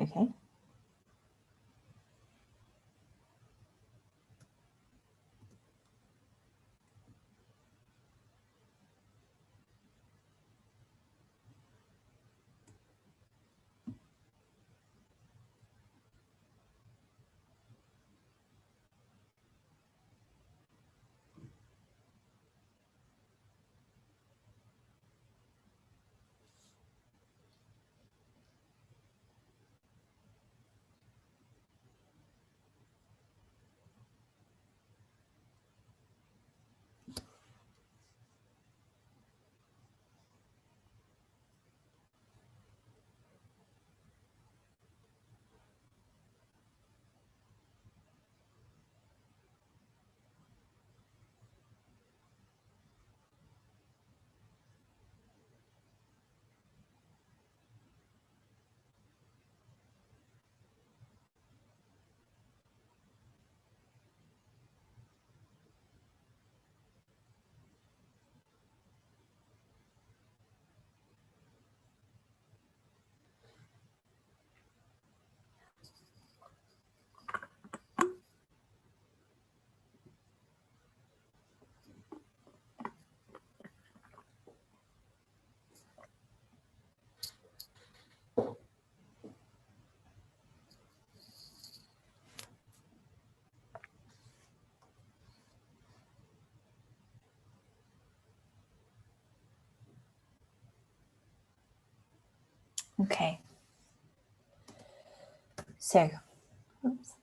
Okay. Okay. So, oops.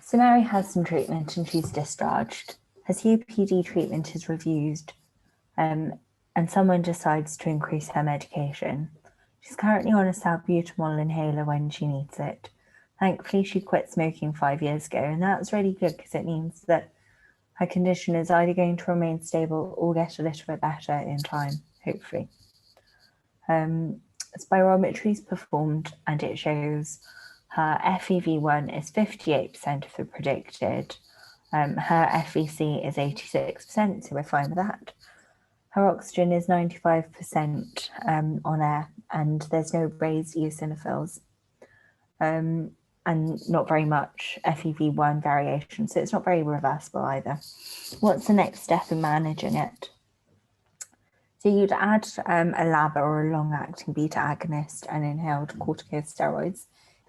So Mary has some treatment and she's discharged. Her COPD treatment is reviewed, and someone decides to increase her medication. She's currently on a salbutamol inhaler when she needs it. Thankfully, she quit smoking 5 years ago, and that's really good because it means that her condition is either going to remain stable or get a little bit better in time, hopefully. Spirometry is performed and it shows her FEV1 is 58% of the predicted. Her FVC is 86%, so we're fine with that. Her oxygen is 95% on air, and there's no raised eosinophils, and not very much FEV1 variation, so it's not very reversible either. What's the next step in managing it? So you'd add a LABA or a long-acting beta agonist and inhaled corticosteroids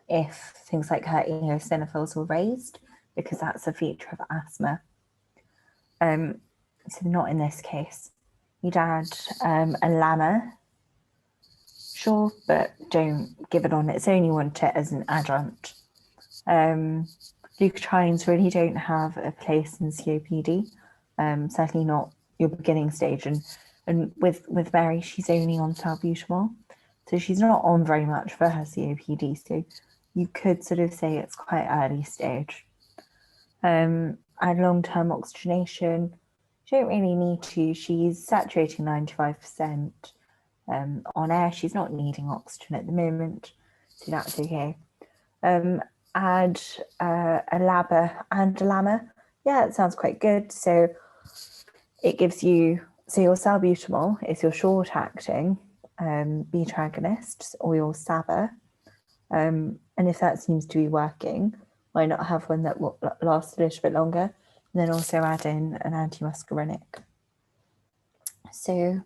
if things like her eosinophils were raised, because that's a feature of asthma. So not in this case. You'd add a LAMA, sure, but don't give it on its own. You want it as an adjunct. Leukotrienes really don't have a place in COPD, certainly not your beginning stage. And with Mary, she's only on salbutamol, so she's not on very much for her COPD. So you could sort of say it's quite early stage. Add long-term oxygenation. You don't really need to. She's saturating 95% on air. She's not needing oxygen at the moment, so that's okay. Add a LABA and a LAMA. Yeah, it sounds quite good. So it gives you, so your salbutamol is your short-acting beta agonist or your SABA. And if that seems to be working, why not have one that will last a little bit longer? And then also add in an antimuscarinic. So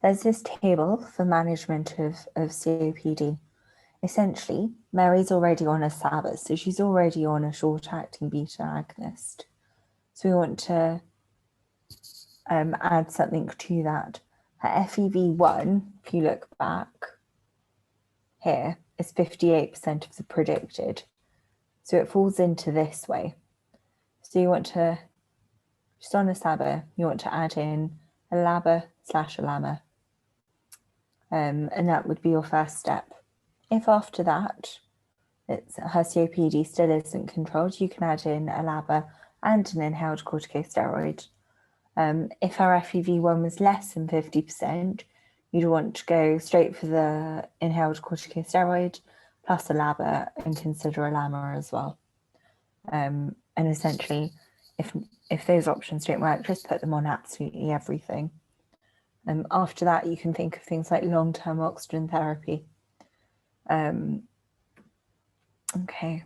there's this table for management of COPD. Essentially, Mary's already on a SABA, so she's already on a short-acting beta agonist. So we want to add something to that. Her FEV1, if you look back here, is 58% of the predicted. So it falls into this way. So you want to, just on a SABA, you want to add in a LABA/a LAMA. And that would be your first step. If after that, her COPD still isn't controlled, you can add in a LABA and an inhaled corticosteroid. If her FEV1 was less than 50%, you'd want to go straight for the inhaled corticosteroid plus a LABA and consider a LAMA as well. And essentially, if those options don't work, just put them on absolutely everything. After that, you can think of things like long-term oxygen therapy. Okay.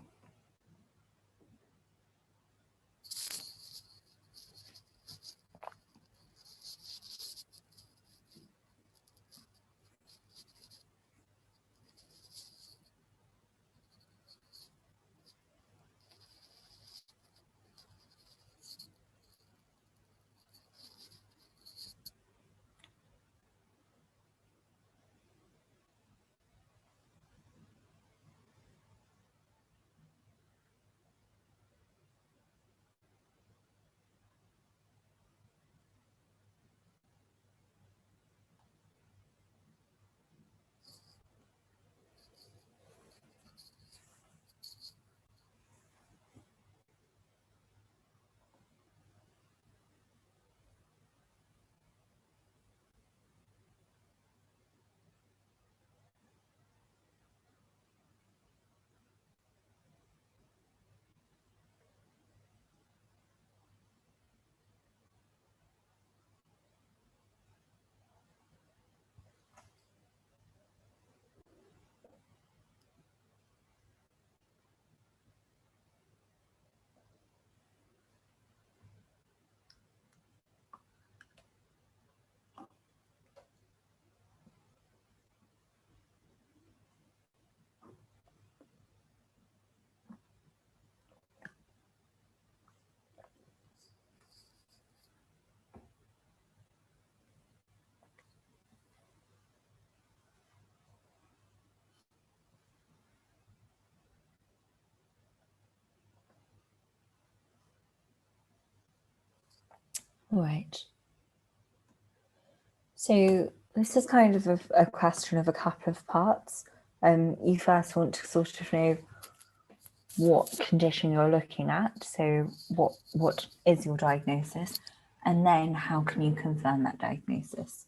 All right. So this is kind of a question of a couple of parts. You first want to sort of know what condition you're looking at. So what is your diagnosis? And then how can you confirm that diagnosis?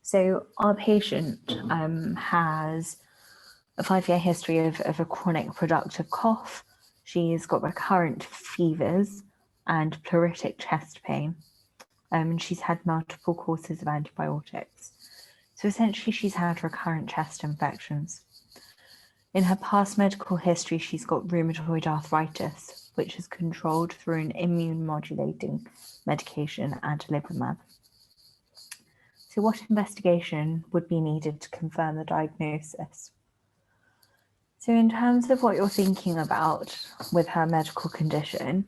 So our patient has a 5-year history of a chronic productive cough. She's got recurrent fevers and pleuritic chest pain. And she's had multiple courses of antibiotics. So essentially she's had recurrent chest infections. In her past medical history, she's got rheumatoid arthritis, which is controlled through an immune modulating medication, adalimumab. So what investigation would be needed to confirm the diagnosis? So in terms of what you're thinking about with her medical condition,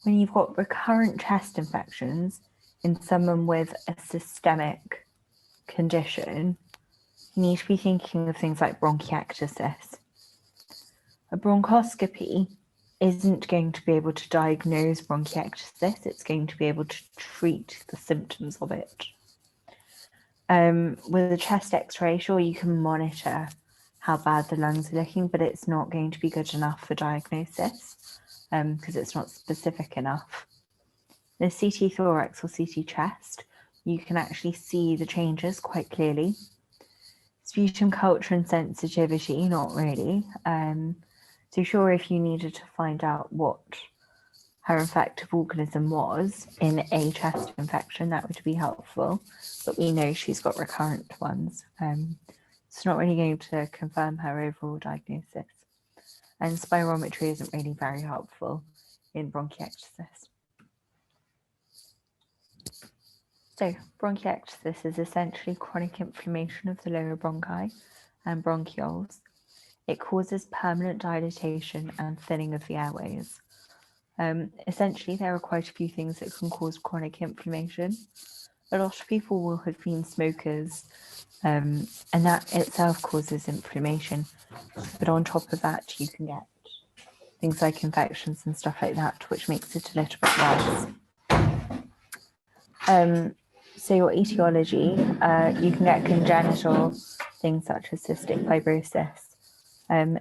when you've got recurrent chest infections in someone with a systemic condition, you need to be thinking of things like bronchiectasis. A bronchoscopy isn't going to be able to diagnose bronchiectasis, it's going to be able to treat the symptoms of it. With a chest x-ray, sure, you can monitor how bad the lungs are looking, but it's not going to be good enough for diagnosis because it's not specific enough. The CT thorax or CT chest, you can actually see the changes quite clearly. Sputum culture and sensitivity, not really. So sure, if you needed to find out what her infective organism was in a chest infection, that would be helpful, but we know she's got recurrent ones. It's not really going to confirm her overall diagnosis. And spirometry isn't really very helpful in bronchiectasis. So bronchiectasis is essentially chronic inflammation of the lower bronchi and bronchioles. It causes permanent dilatation and thinning of the airways. Essentially, there are quite a few things that can cause chronic inflammation. A lot of people will have been smokers, and that itself causes inflammation. But on top of that, you can get things like infections and stuff like that, which makes it a little bit worse. So your etiology, you can get congenital things such as cystic fibrosis,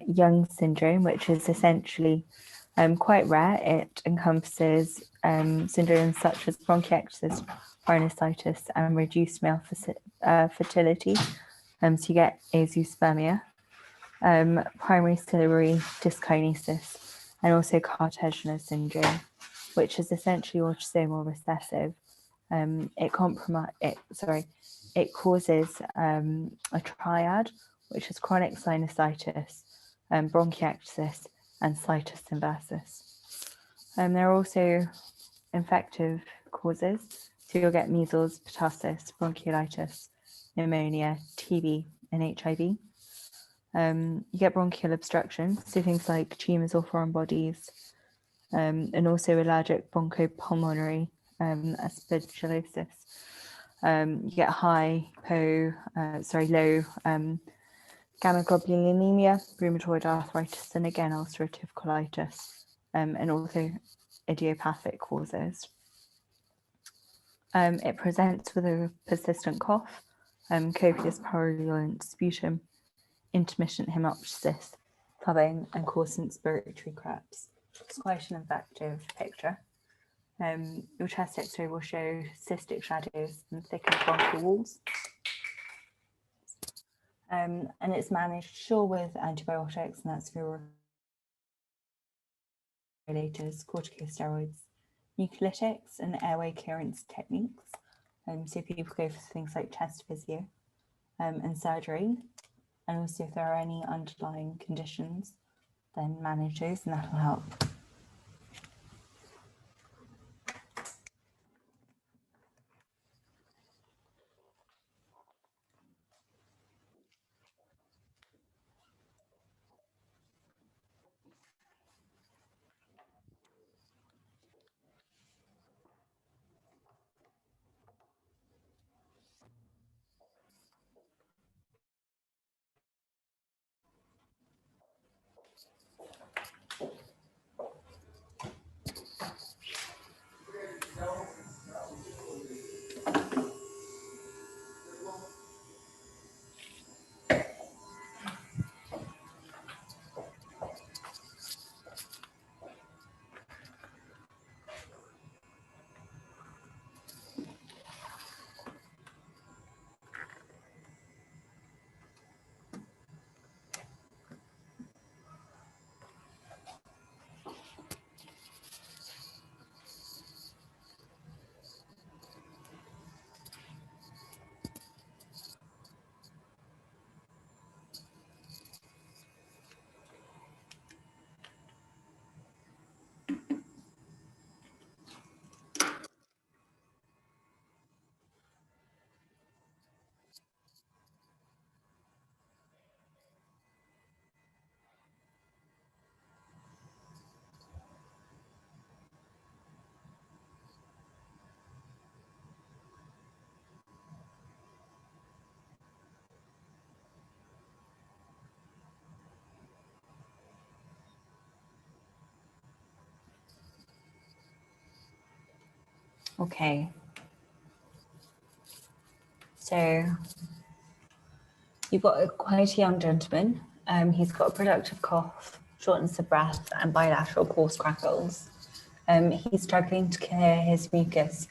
Young syndrome, which is essentially quite rare. It encompasses syndromes such as bronchiectasis, rhinosinusitis, and reduced male fertility. So you get azoospermia, primary ciliary dyskinesis, and also cartilaginous syndrome, which is essentially autosomal recessive. It causes a triad which is chronic sinusitis, bronchiectasis, and situs inversus. There are also infective causes. So you'll get measles, pertussis, bronchiolitis, pneumonia, TB, and HIV. You get bronchial obstruction, so things like tumours or foreign bodies, and also allergic bronchopulmonary aspergillosis. You get low gamma globulinemia, rheumatoid arthritis, and again ulcerative colitis, and also idiopathic causes. It presents with a persistent cough, copious purulent sputum, intermittent hemoptysis, clubbing, and coarse respiratory cramps. It's quite an effective picture. Your chest X-ray will show cystic shadows and thickened bronchial walls. And it's managed sure with antibiotics, and that's vibrolators, corticosteroids, mucolytics, and airway clearance techniques. So people go for things like chest physio and surgery. And also if there are any underlying conditions, then manage those, and that'll help. Okay. So you've got quite a young gentleman. He's got a productive cough, shortness of breath, and bilateral coarse crackles. He's struggling to clear his mucus,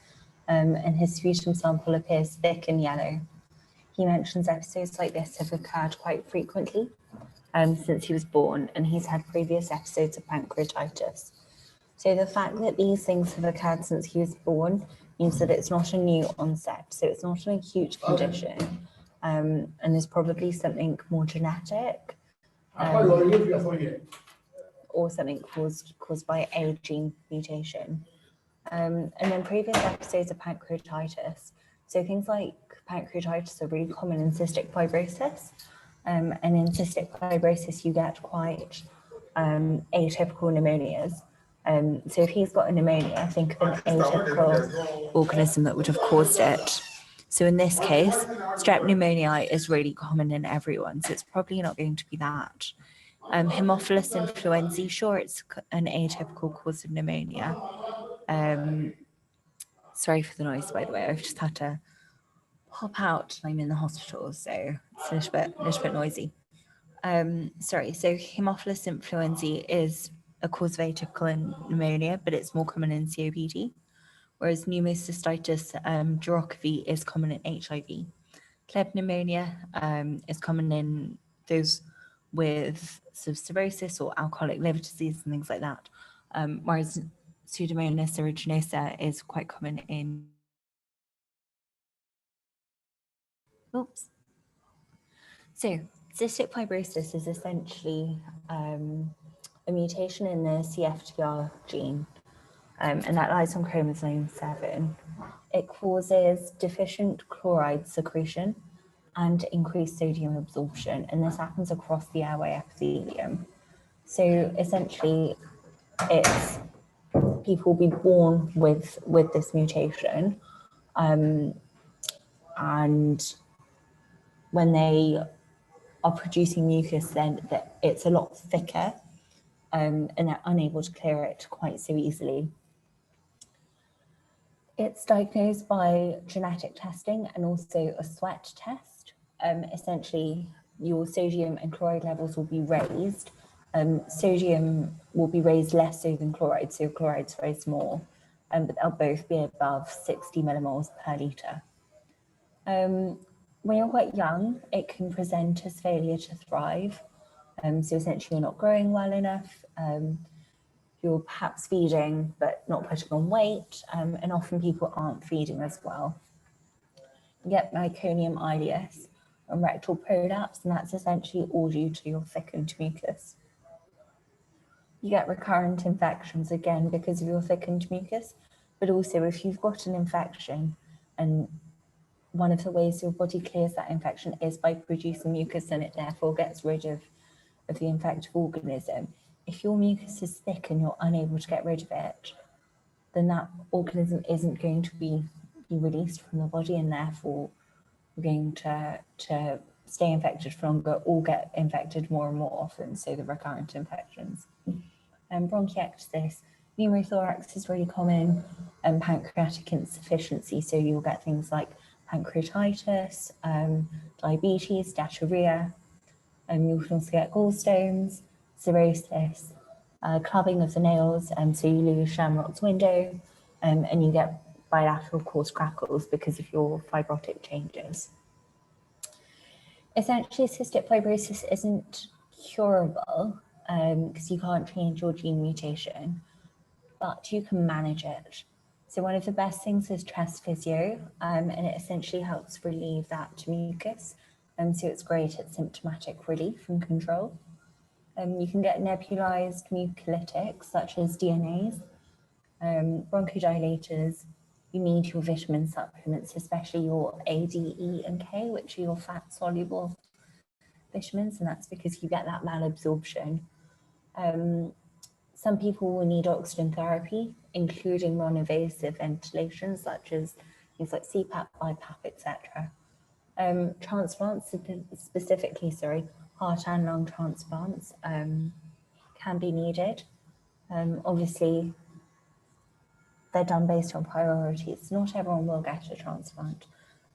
and his sputum sample appears thick and yellow. He mentions episodes like this have occurred quite frequently since he was born, and he's had previous episodes of pancreatitis. So the fact that these things have occurred since he was born means that it's not a new onset, so it's not an acute condition, and there's probably something more genetic, or something caused by a gene mutation. And then previous episodes of pancreatitis. So things like pancreatitis are really common in cystic fibrosis. And in cystic fibrosis, you get quite atypical pneumonias. So if he's got a pneumonia, think of an atypical organism that would have caused it. So in this case, strep pneumoniae is really common in everyone, so it's probably not going to be that. Haemophilus influenzae, sure, it's an atypical cause of pneumonia. Sorry for the noise, by the way. I've just had to hop out. I'm in the hospital, so it's a little bit noisy. Sorry, so Haemophilus influenzae is a cause of atypical pneumonia, but it's more common in COPD, whereas pneumocystitis duodenopathy is common in HIV. Pleb pneumonia is common in those with cirrhosis or alcoholic liver disease and things like that, whereas Pseudomonas aeruginosa is quite common in. Oops. So Cystic fibrosis is essentially a mutation in the CFTR gene, and that lies on chromosome 7. It causes deficient chloride secretion and increased sodium absorption, and this happens across the airway epithelium. So essentially, it's people will be born with this mutation, and when they are producing mucus, then it's a lot thicker, and they're unable to clear it quite so easily. It's diagnosed by genetic testing and also a sweat test. Essentially, your sodium and chloride levels will be raised. Sodium will be raised less so than chloride, so chloride's very small, but they'll both be above 60 millimoles per litre. When you're quite young, it can present as failure to thrive. So essentially, you're not growing well enough. You're perhaps feeding but not putting on weight, and often people aren't feeding as well. You get meconium ileus and rectal prolapse, and that's essentially all due to your thickened mucus. You get recurrent infections again because of your thickened mucus, but also if you've got an infection, and one of the ways your body clears that infection is by producing mucus, and it therefore gets rid of the infective organism. If your mucus is thick and you're unable to get rid of it, then that organism isn't going to be released from the body, and therefore you're going to stay infected for longer or get infected more and more often, so the recurrent infections. Bronchiectasis, pneumothorax is really common, and pancreatic insufficiency, so you'll get things like pancreatitis, diabetes, diarrhea, you can also get gallstones, cirrhosis, clubbing of the nails, so you lose Shamrock's window, and you get bilateral coarse crackles because of your fibrotic changes. Essentially, cystic fibrosis isn't curable because you can't change your gene mutation, but you can manage it. So one of the best things is chest physio, and it essentially helps relieve that mucus. So it's great at symptomatic relief and control. You can get nebulized mucolytics such as DNAs, bronchodilators. You need your vitamin supplements, especially your A, D, E, and K, which are your fat-soluble vitamins, and that's because you get that malabsorption. Some people will need oxygen therapy, including non-invasive ventilation, such as things like CPAP, BiPAP, etc. Transplants, specifically, heart and lung transplants can be needed. Obviously, they're done based on priorities. Not everyone will get a transplant.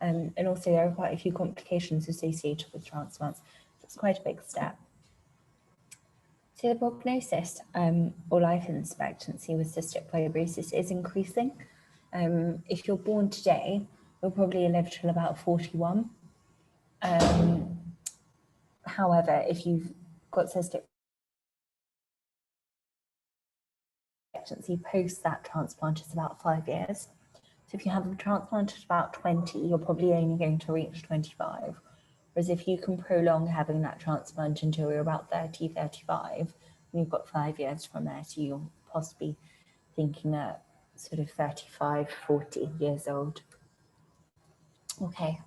And also there are quite a few complications associated with transplants. So it's quite a big step. So the prognosis or life expectancy with cystic fibrosis is increasing. If you're born today, you'll probably live till about 41. However, if you've got cystic expectancy post that transplant is about 5 years. So if you have a transplant at about 20, you're probably only going to reach 25. Whereas if you can prolong having that transplant until you're about 30, 35, you've got 5 years from there, so you're possibly thinking at sort of 35, 40 years old. Okay.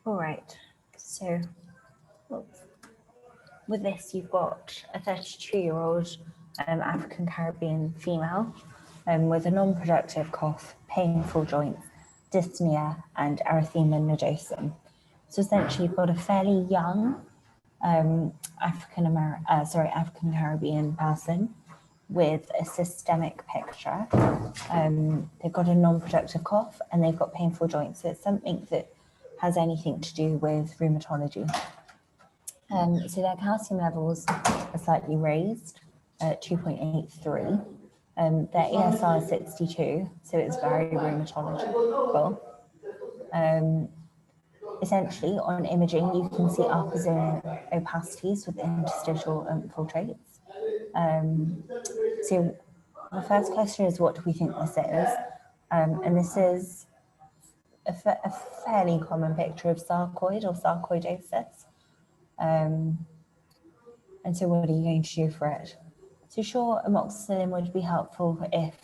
All right, so with this, you've got a 32-year-old African Caribbean female with a non-productive cough, painful joints, dyspnea, and erythema nodosum. So essentially, you've got a fairly young African Caribbean person with a systemic picture. They've got a non-productive cough and they've got painful joints. So it's something that has anything to do with rheumatology. So their calcium levels are slightly raised at 2.83. Their ESR is 62, so it's very rheumatological. Essentially, on imaging, you can see upper zone opacities with interstitial infiltrates. So the first question is, what do we think this is? And this is a fairly common picture of sarcoid or sarcoidosis. And so what are you going to do for it? So sure, amoxicillin would be helpful if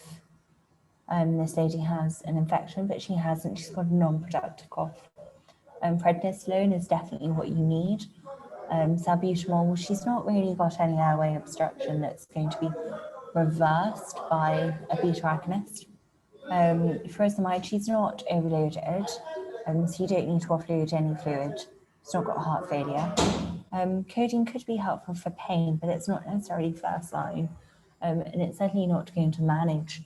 this lady has an infection, but she hasn't. She's got a non-productive cough. Prednisolone is definitely what you need. Salbutamol, she's not really got any airway obstruction that's going to be reversed by a beta agonist. Furosemide, she's not overloaded, so you don't need to offload any fluid. She's not got heart failure. Codeine could be helpful for pain, but it's not necessarily first line, and it's certainly not going to manage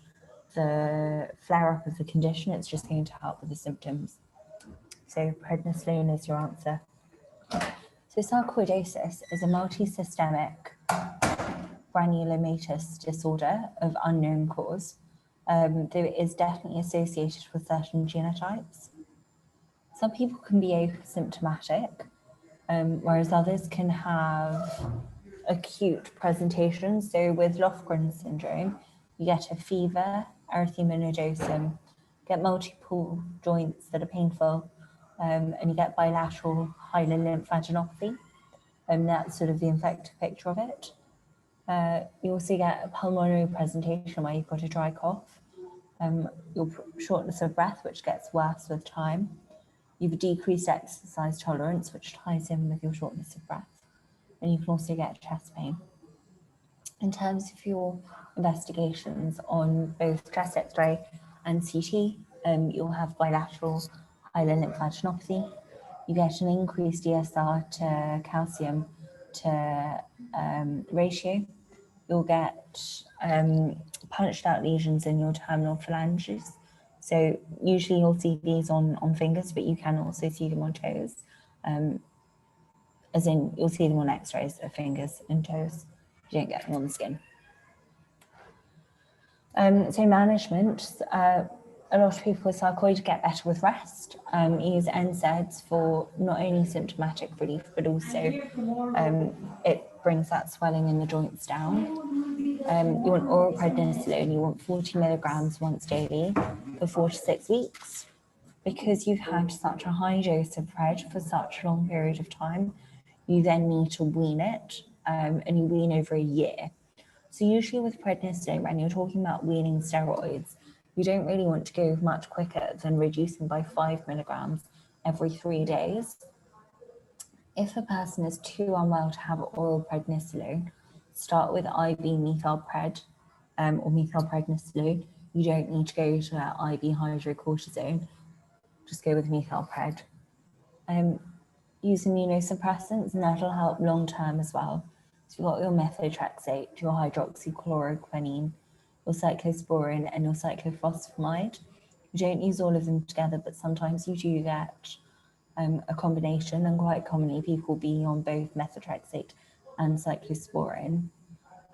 the flare-up of the condition. It's just going to help with the symptoms. So prednisolone is your answer. So sarcoidosis is a multisystemic granulomatous disorder of unknown cause, though it is definitely associated with certain genotypes. Some people can be asymptomatic, whereas others can have acute presentations. So with Lofgren syndrome, you get a fever, erythema nodosum, get multiple joints that are painful, and you get bilateral hilar lymphadenopathy, and that's sort of the infective picture of it. You also get a pulmonary presentation where you've got a dry cough, your shortness of breath, which gets worse with time. You've a decreased exercise tolerance, which ties in with your shortness of breath. And you can also get chest pain. In terms of your investigations on both chest X-ray and CT, you'll have bilateral hilar lymphadenopathy. You get an increased ESR to calcium to ratio. You'll get punched out lesions in your terminal phalanges. So usually you'll see these on fingers, but you can also see them on toes. As in, you'll see them on X-rays of fingers and toes. You don't get them on the skin. So management, a lot of people with sarcoid get better with rest. Use NSAIDs for not only symptomatic relief, but also it brings that swelling in the joints down. You want oral prednisolone, you want 40 milligrams once daily for 4 to 6 weeks. Because you've had such a high dose of pred for such a long period of time, you then need to wean it, and you wean over a year. So usually with prednisolone, when you're talking about weaning steroids, you don't really want to go much quicker than reducing by 5 milligrams every 3 days. If a person is too unwell to have oral prednisolone, start with IV methylpred or methylprednisolone. You don't need to go to IV hydrocortisone. Just go with methylpred. Use immunosuppressants, and that'll help long term as well. So you've got your methotrexate, your hydroxychloroquine, your cyclosporin, and your cyclophosphamide. You don't use all of them together, but sometimes you do get a combination, and quite commonly people be on both methotrexate and cyclosporin.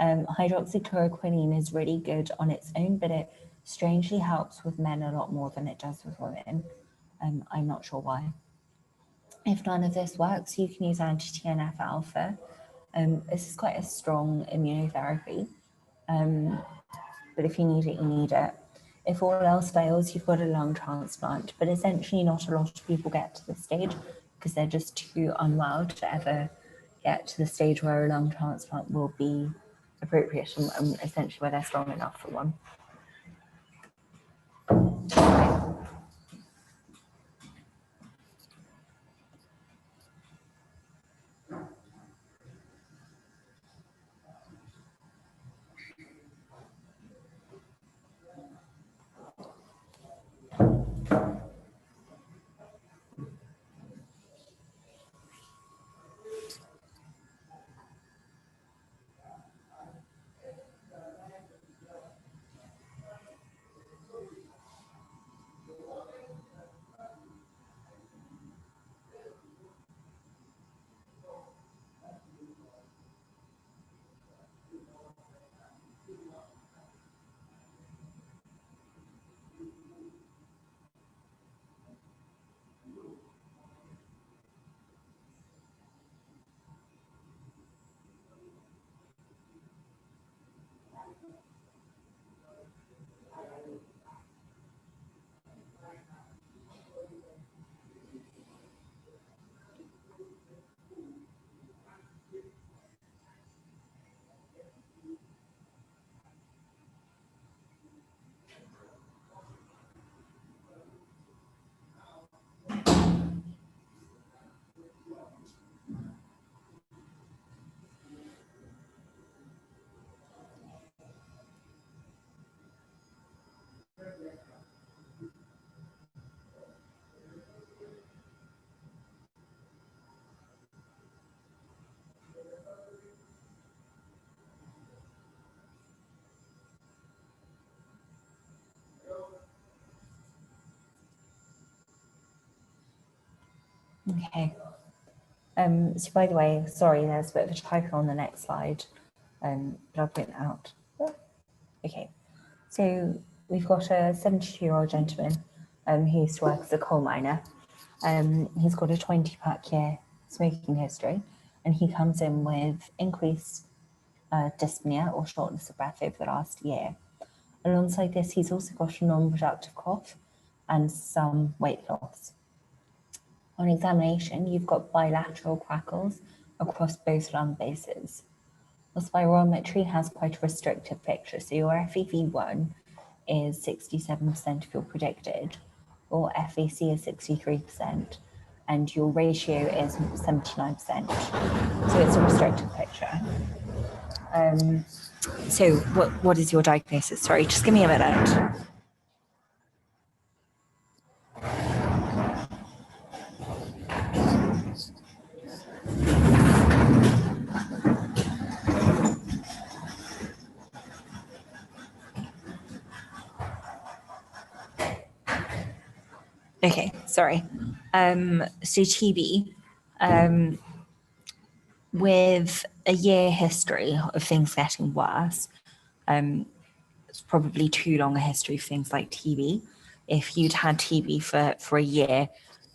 Hydroxychloroquine is really good on its own, but it strangely helps with men a lot more than it does with women. I'm not sure why. If none of this works, you can use anti-TNF alpha. This is quite a strong immunotherapy, but if you need it, you need it. If all else fails, you've got a lung transplant, but essentially not a lot of people get to this stage because they're just too unwell to ever get to the stage where a lung transplant will be appropriate and essentially where they're strong enough for one. Okay. So by the way, sorry, there's a bit of a typo on the next slide, but I'll point that out. Okay, so we've got a 72-year-old gentleman who used to work as a coal miner. He's got a 20-pack-year smoking history, and he comes in with increased dyspnea or shortness of breath over the last year. Alongside this, he's also got a non-productive cough and some weight loss. On examination, you've got bilateral crackles across both lung bases. The spirometry has quite a restrictive picture, so your FEV1 is 67% of your predicted, or FAC is 63%, and your ratio is 79%. So it's a restrictive picture. So what is your diagnosis? Sorry, just give me a minute. Okay, sorry. So TB, with a year history of things getting worse, it's probably too long a history of things like TB. If you'd had TB for a year,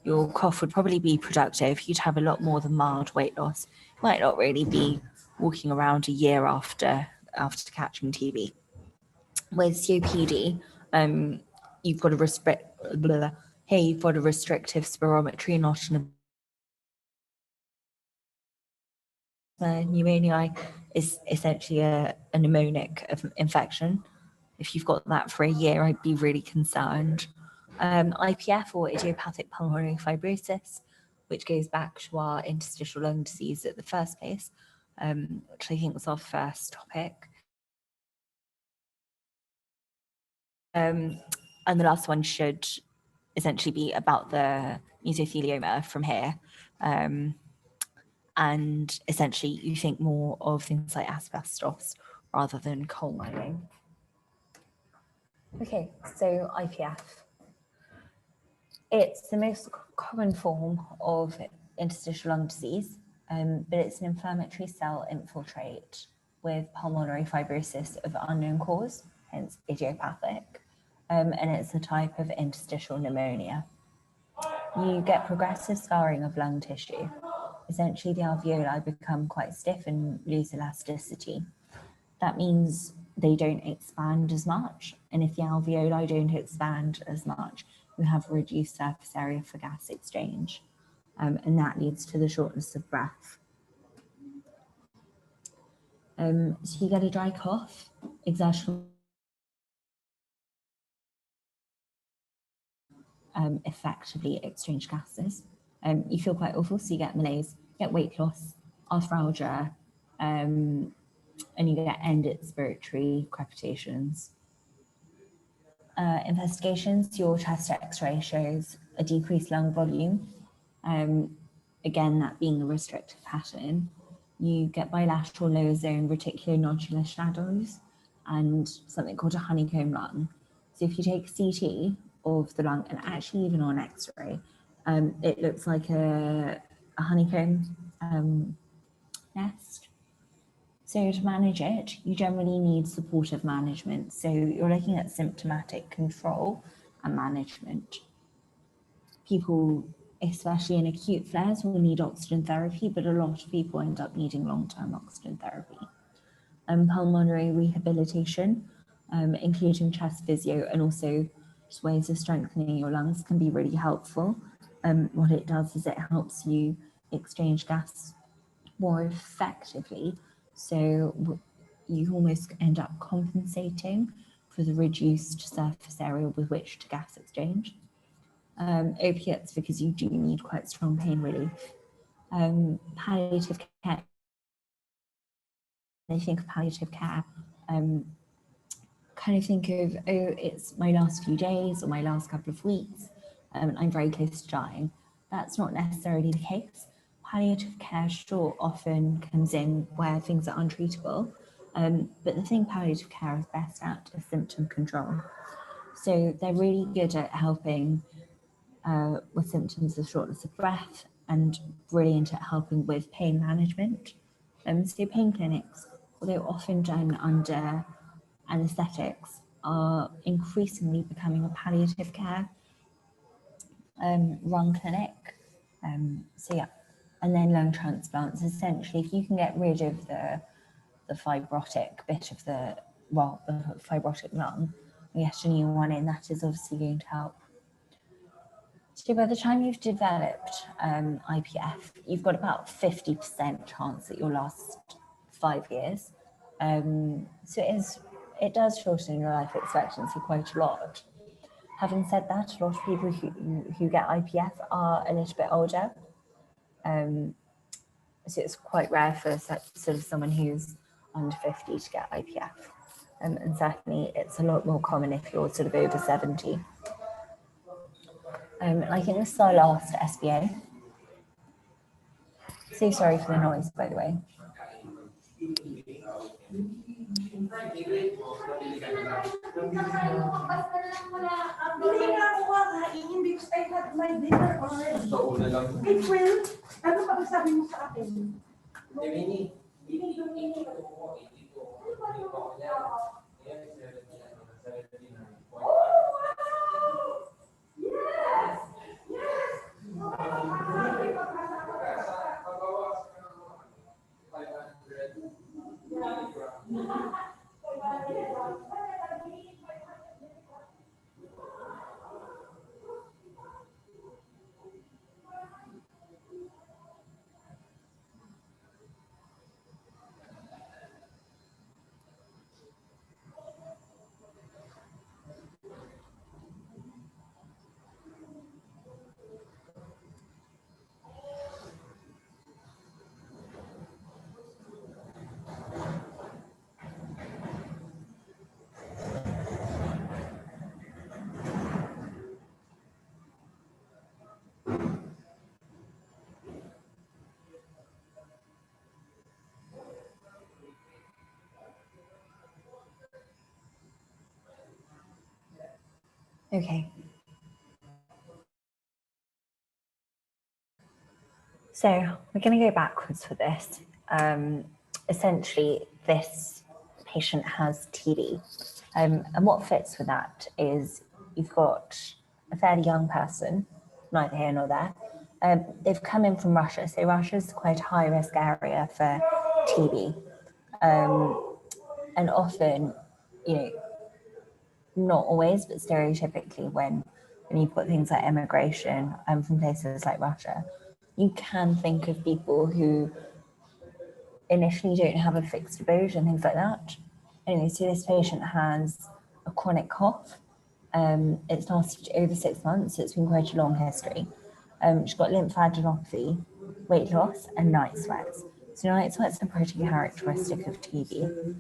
your cough would probably be productive. You'd have a lot more than mild weight loss. You might not really be walking around a year after catching TB. With COPD, you've got a restrictive spirometry, not an pneumonia is essentially a pneumonic infection. If you've got that for a year, I'd be really concerned. IPF, or idiopathic pulmonary fibrosis, which goes back to our interstitial lung disease at the first place, which I think was our first topic. And the last one should essentially be about the mesothelioma from here. And essentially you think more of things like asbestos rather than coal mining. Okay, so IPF. It's the most common form of interstitial lung disease, but it's an inflammatory cell infiltrate with pulmonary fibrosis of unknown cause, hence idiopathic, and it's a type of interstitial pneumonia. You get progressive scarring of lung tissue. Essentially, the alveoli become quite stiff and lose elasticity. That means they don't expand as much, and if the alveoli don't expand as much, you have a reduced surface area for gas exchange, and that leads to the shortness of breath. So you get a dry cough, exertional effectively exchange gases. You feel quite awful, so you get malaise, you get weight loss, arthralgia, and you get end expiratory crepitations. Investigations, your chest x-ray shows a decreased lung volume. Again, that being a restrictive pattern. You get bilateral lower zone reticulonodular shadows and something called a honeycomb lung. So if you take a CT of the lung, and actually even on x-ray, it looks like a honeycomb nest. So to manage it, you generally need supportive management. So you're looking at symptomatic control and management. People, especially in acute flares, will need oxygen therapy, but a lot of people end up needing long-term oxygen therapy. Pulmonary rehabilitation, including chest physio and also just ways of strengthening your lungs, can be really helpful. What it does is it helps you exchange gas more effectively, so you almost end up compensating for the reduced surface area with which to gas exchange. Opiates, because you do need quite strong pain relief. Palliative care. I think of palliative care, kind of think of, oh, it's my last few days or my last couple of weeks, and I'm very close to dying. That's not necessarily the case. Palliative care, sure, often comes in where things are untreatable, but the thing palliative care is best at is symptom control. So they're really good at helping with symptoms of shortness of breath and brilliant at helping with pain management. So pain clinics, although often done under anaesthetics, are increasingly becoming a palliative care run clinic. So yeah, and then lung transplants. Essentially, if you can get rid of the fibrotic bit of the fibrotic lung, and get a new one in, that is obviously going to help. So by the time you've developed IPF, you've got about 50% chance that you'll last 5 years. So it does shorten your life expectancy quite a lot. Having said that, a lot of people who get IPF are a little bit older. So it's quite rare for sort of someone who's under 50 to get IPF. And certainly it's a lot more common if you're sort of over 70. I think this is our last SBA. So sorry for the noise, by the way. Okay. So we're going to go backwards for this. Essentially, this patient has TB. And what fits with that is you've got a fairly young person, neither here nor there. They've come in from Russia. So Russia is quite a high risk area for TB. And often, you know, not always, but stereotypically when you've got things like immigration from places like Russia, you can think of people who initially don't have a fixed abode and things like that. Anyway, so this patient has a chronic cough. It's lasted over 6 months, so it's been quite a long history. She's got lymphadenopathy, weight loss, and night sweats. So night sweats are pretty characteristic of TB.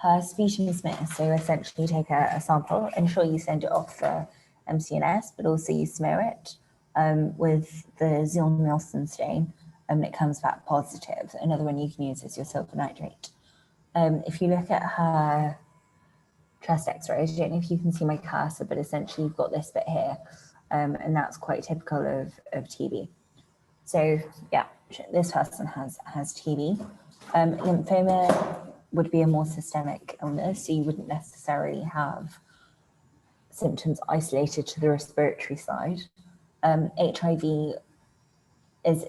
Her sputum is smeared, so essentially take a sample, ensure you send it off for MCNS, but also you smear it with the Ziehl-Neelsen stain, and it comes back positive. Another one you can use is your silver nitrate. If you look at her chest x-ray, I don't know if you can see my cursor, but essentially you've got this bit here, and that's quite typical of TB. So yeah, this person has TB. Lymphoma would be a more systemic illness, so you wouldn't necessarily have symptoms isolated to the respiratory side. HIV is,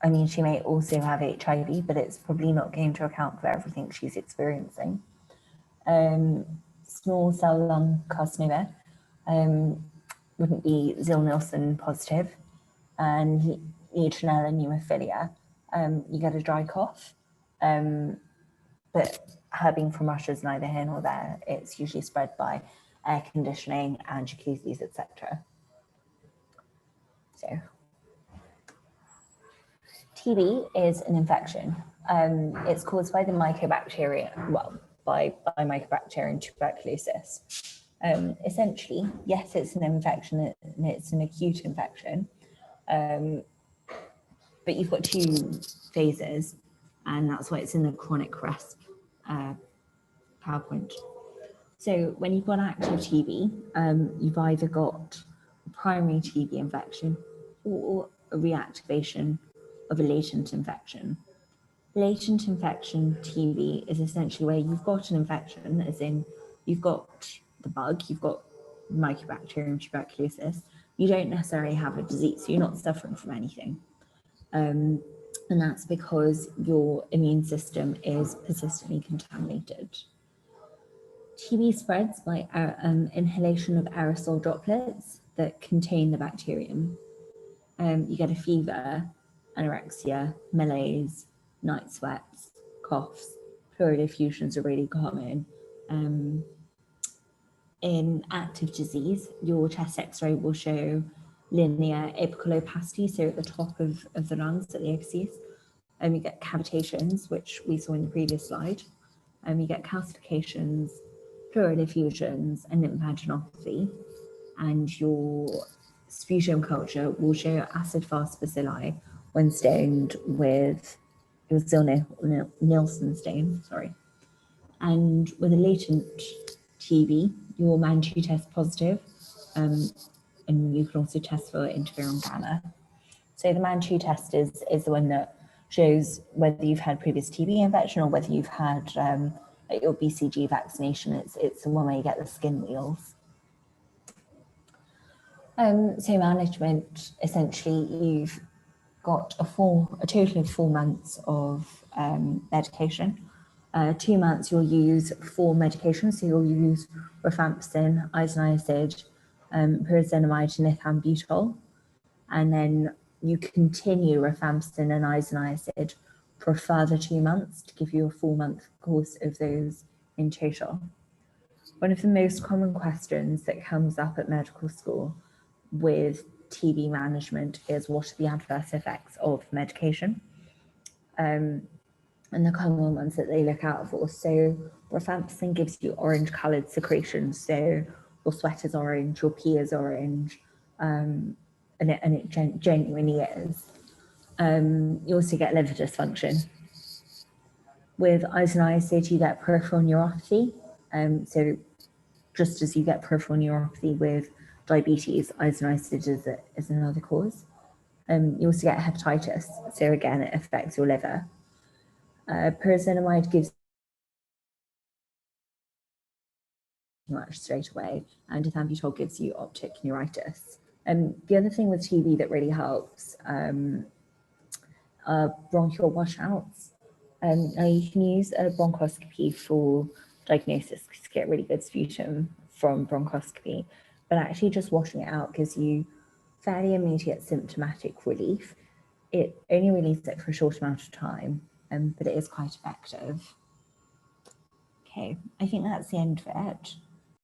I mean, she may also have HIV, but it's probably not going to account for everything she's experiencing. Small cell lung carcinoma wouldn't be Ziehl-Neelsen positive, and Legionella pneumophilia, you get a dry cough. But her being from Russia is neither here nor there. It's usually spread by air conditioning and jacuzzis, etc. So, TB is an infection. It's caused by the mycobacteria, well, by Mycobacterium tuberculosis. Essentially, yes, it's an infection and it's an acute infection, but you've got two phases, and that's why it's in the chronic Resp PowerPoint. So when you've got active TB, you've either got a primary TB infection or a reactivation of a latent infection. Latent infection, TB, is essentially where you've got an infection, as in you've got the bug, you've got Mycobacterium tuberculosis. You don't necessarily have a disease, so you're not suffering from anything. And that's because your immune system is persistently contaminated. TB spreads by inhalation of aerosol droplets that contain the bacterium. You get a fever, anorexia, malaise, night sweats, coughs, pleural effusions are really common. In active disease, your chest x-ray will show linear apical opacity, so at the top of the lungs, at the apices. You get cavitations, which we saw in the previous slide. You get calcifications, pleural effusions, and lymphadenopathy. And your sputum culture will show acid-fast bacilli when stained with, it was Zil-Nielsen stain, sorry. And with a latent TB, your Mantoux test positive, and you can also test for interferon gamma. So the Mantoux test is the one that shows whether you've had previous TB infection or whether you've had your BCG vaccination. It's the one where you get the skin wheals. So management, essentially, you've got a total of 4 months of medication. 2 months you'll use 4 medications, so you'll use rifampicin, isoniazid, pyrazinamide, and ethambutol, and then you continue rifampicin and isoniazid for a further 2 months to give you a 4-month course of those in total. One of the most common questions that comes up at medical school with TB management is what are the adverse effects of medication? And the common ones that they look out for. So rifampicin gives you orange coloured secretions. So your sweat is orange, your pee is orange, and it genuinely is. You also get liver dysfunction. With isoniazid, you get peripheral neuropathy. So just as you get peripheral neuropathy with diabetes, isoniazid is another cause. You also get hepatitis. So again, it affects your liver. Pyrazinamide gives much straight away, and ethambutol gives you optic neuritis. The other thing with TB that really helps are bronchial washouts. Now you can use a bronchoscopy for diagnosis because you get really good sputum from bronchoscopy, but actually just washing it out gives you fairly immediate symptomatic relief. It only relieves it for a short amount of time, but it is quite effective. Okay, I think that's the end of it.